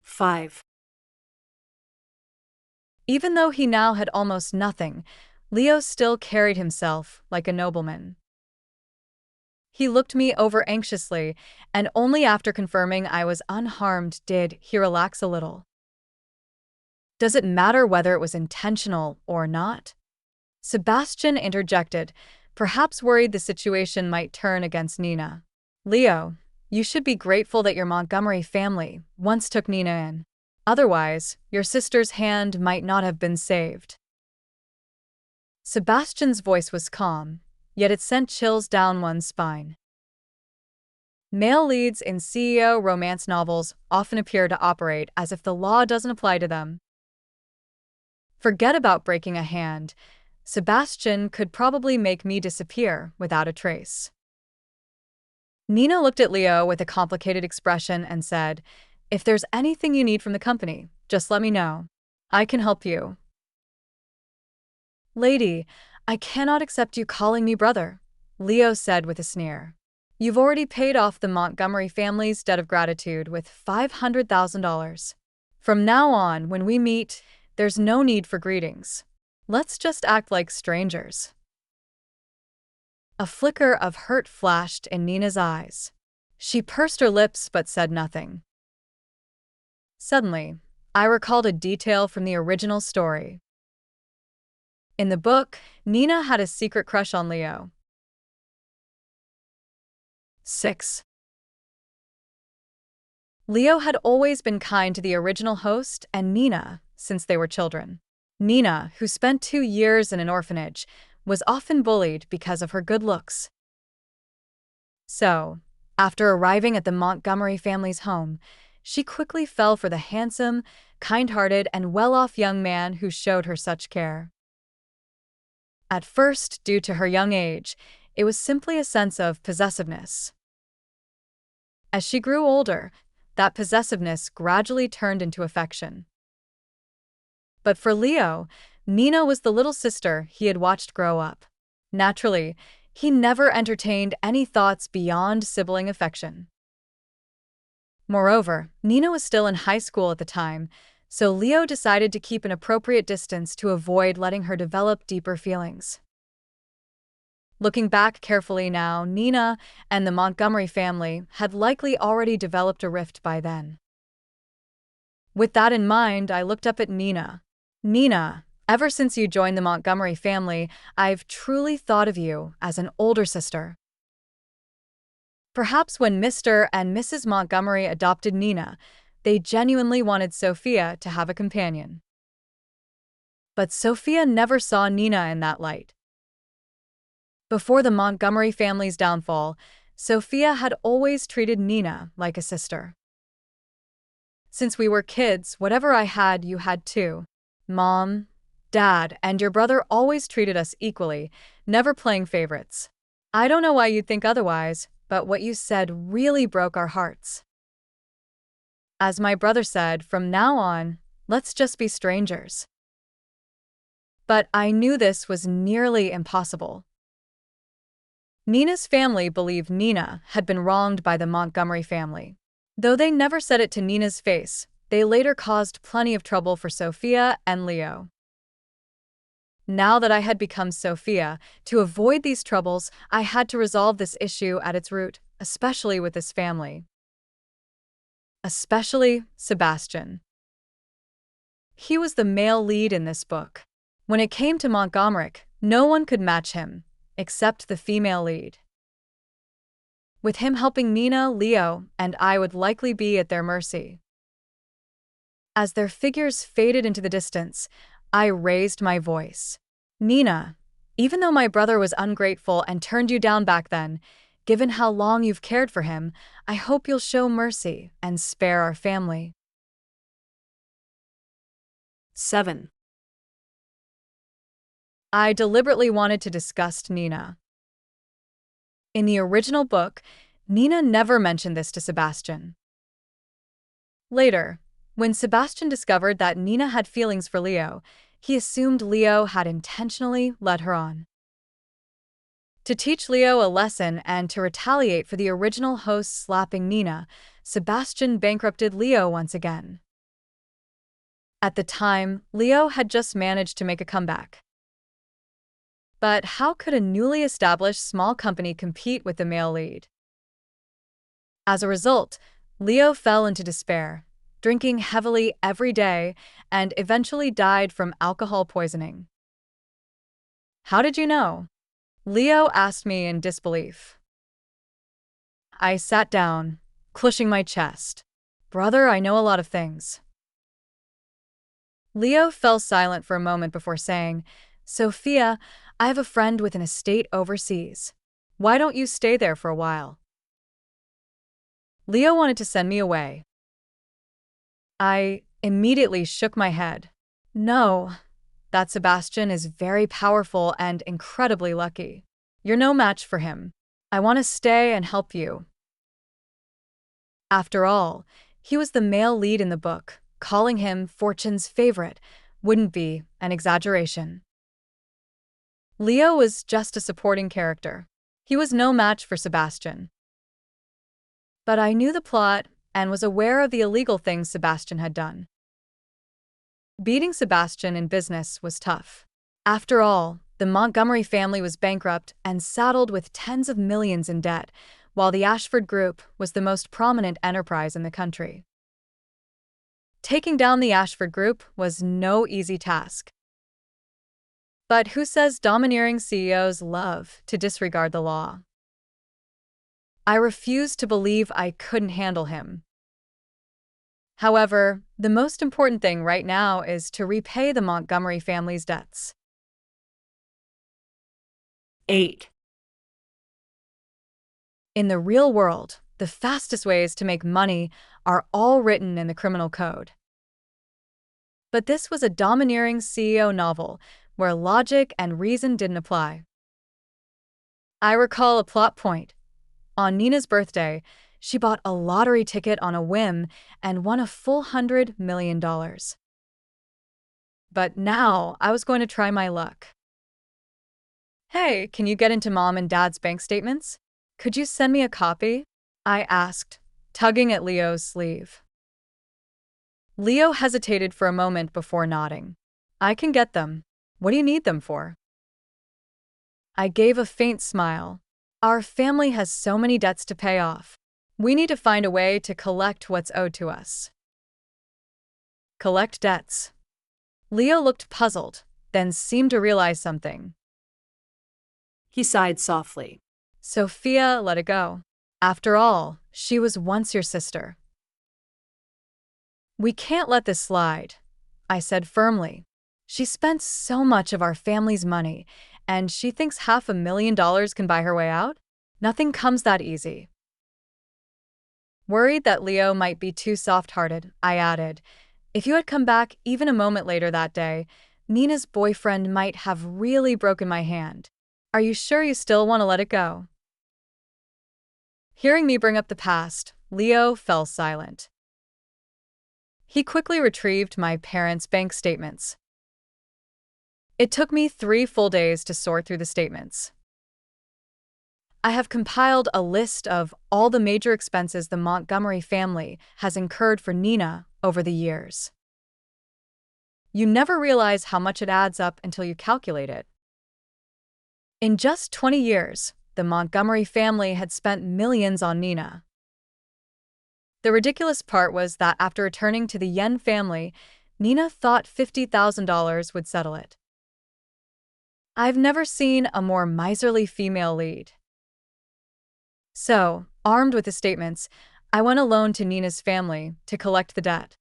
5. Even though he now had almost nothing, Leo still carried himself like a nobleman. He looked me over anxiously, and only after confirming I was unharmed did he relax a little. Does it matter whether it was intentional or not? Sebastian interjected, perhaps worried the situation might turn against Nina. Leo, you should be grateful that your Montgomery family once took Nina in. Otherwise, your sister's hand might not have been saved. Sebastian's voice was calm, yet it sent chills down one's spine. Male leads in CEO romance novels often appear to operate as if the law doesn't apply to them. Forget about breaking a hand. Sebastian could probably make me disappear without a trace. Nina looked at Leo with a complicated expression and said, "If there's anything you need from the company, just let me know. I can help you." "Lady, I cannot accept you calling me brother," Leo said with a sneer. "You've already paid off the Montgomery family's debt of gratitude with $500,000. From now on, when we meet, there's no need for greetings. Let's just act like strangers." A flicker of hurt flashed in Nina's eyes. She pursed her lips but said nothing. Suddenly, I recalled a detail from the original story. In the book, Nina had a secret crush on Leo. 6. Leo had always been kind to the original host and Nina since they were children. Nina, who spent 2 years in an orphanage, was often bullied because of her good looks. So, after arriving at the Montgomery family's home, she quickly fell for the handsome, kind-hearted, and well-off young man who showed her such care. At first, due to her young age, it was simply a sense of possessiveness. As she grew older, that possessiveness gradually turned into affection. But for Leo, Nina was the little sister he had watched grow up. Naturally, he never entertained any thoughts beyond sibling affection. Moreover, Nina was still in high school at the time, so Leo decided to keep an appropriate distance to avoid letting her develop deeper feelings. Looking back carefully now, Nina and the Montgomery family had likely already developed a rift by then. With that in mind, I looked up at Nina. "Nina, ever since you joined the Montgomery family, I've truly thought of you as an older sister." Perhaps when Mr. and Mrs. Montgomery adopted Nina, they genuinely wanted Sophia to have a companion. But Sophia never saw Nina in that light. Before the Montgomery family's downfall, Sophia had always treated Nina like a sister. "Since we were kids, whatever I had, you had too. Mom, Dad, and your brother always treated us equally, never playing favorites. I don't know why you'd think otherwise, but what you said really broke our hearts. As my brother said, from now on, let's just be strangers." But I knew this was nearly impossible. Nina's family believed Nina had been wronged by the Montgomery family. Though they never said it to Nina's face, they later caused plenty of trouble for Sophia and Leo. Now that I had become Sophia, to avoid these troubles, I had to resolve this issue at its root, especially with this family. Especially Sebastian. He was the male lead in this book. When it came to Montgomery, no one could match him, except the female lead. With him helping Nina, Leo, and I would likely be at their mercy. As their figures faded into the distance, I raised my voice. "Nina, even though my brother was ungrateful and turned you down back then, given how long you've cared for him, I hope you'll show mercy and spare our family." 7. I deliberately wanted to disgust Nina. In the original book, Nina never mentioned this to Sebastian. Later, when Sebastian discovered that Nina had feelings for Leo, he assumed Leo had intentionally led her on. To teach Leo a lesson and to retaliate for the original host slapping Nina, Sebastian bankrupted Leo once again. At the time, Leo had just managed to make a comeback. But how could a newly established small company compete with the male lead? As a result, Leo fell into despair, drinking heavily every day, and eventually died from alcohol poisoning. How did you know? Leo asked me in disbelief. I sat down, clutching my chest. Brother, I know a lot of things. Leo fell silent for a moment before saying, Sophia, I have a friend with an estate overseas. Why don't you stay there for a while? Leo wanted to send me away. I immediately shook my head. No, that Sebastian is very powerful and incredibly lucky. You're no match for him. I want to stay and help you. After all, he was the male lead in the book. Calling him Fortune's favorite wouldn't be an exaggeration. Leo was just a supporting character. He was no match for Sebastian. But I knew the plot and was aware of the illegal things Sebastian had done. Beating Sebastian in business was tough. After all, the Montgomery family was bankrupt and saddled with tens of millions in debt, while the Ashford Group was the most prominent enterprise in the country. Taking down the Ashford Group was no easy task. But who says domineering CEOs love to disregard the law? I refused to believe I couldn't handle him. However, the most important thing right now is to repay the Montgomery family's debts. 8. In the real world, the fastest ways to make money are all written in the criminal code. But this was a domineering CEO novel where logic and reason didn't apply. I recall a plot point. On Nina's birthday, she bought a lottery ticket on a whim and won a full $100 million. But now I was going to try my luck. Hey, can you get into Mom and Dad's bank statements? Could you send me a copy? I asked, tugging at Leo's sleeve. Leo hesitated for a moment before nodding. I can get them. What do you need them for? I gave a faint smile. Our family has so many debts to pay off. We need to find a way to collect what's owed to us. Collect debts. Leo looked puzzled, then seemed to realize something. He sighed softly. Sophia, let it go. After all, she was once your sister. We can't let this slide, I said firmly. She spent so much of our family's money, and she thinks $500,000 can buy her way out? Nothing comes that easy. Worried that Leo might be too soft-hearted, I added, if you had come back even a moment later that day, Nina's boyfriend might have really broken my hand. Are you sure you still want to let it go? Hearing me bring up the past, Leo fell silent. He quickly retrieved my parents' bank statements. It took me 3 full days to sort through the statements. I have compiled a list of all the major expenses the Montgomery family has incurred for Nina over the years. You never realize how much it adds up until you calculate it. In just 20 years, the Montgomery family had spent millions on Nina. The ridiculous part was that after returning to the Yen family, Nina thought $50,000 would settle it. I've never seen a more miserly female lead. So, armed with the statements, I went alone to Nina's family to collect the debt.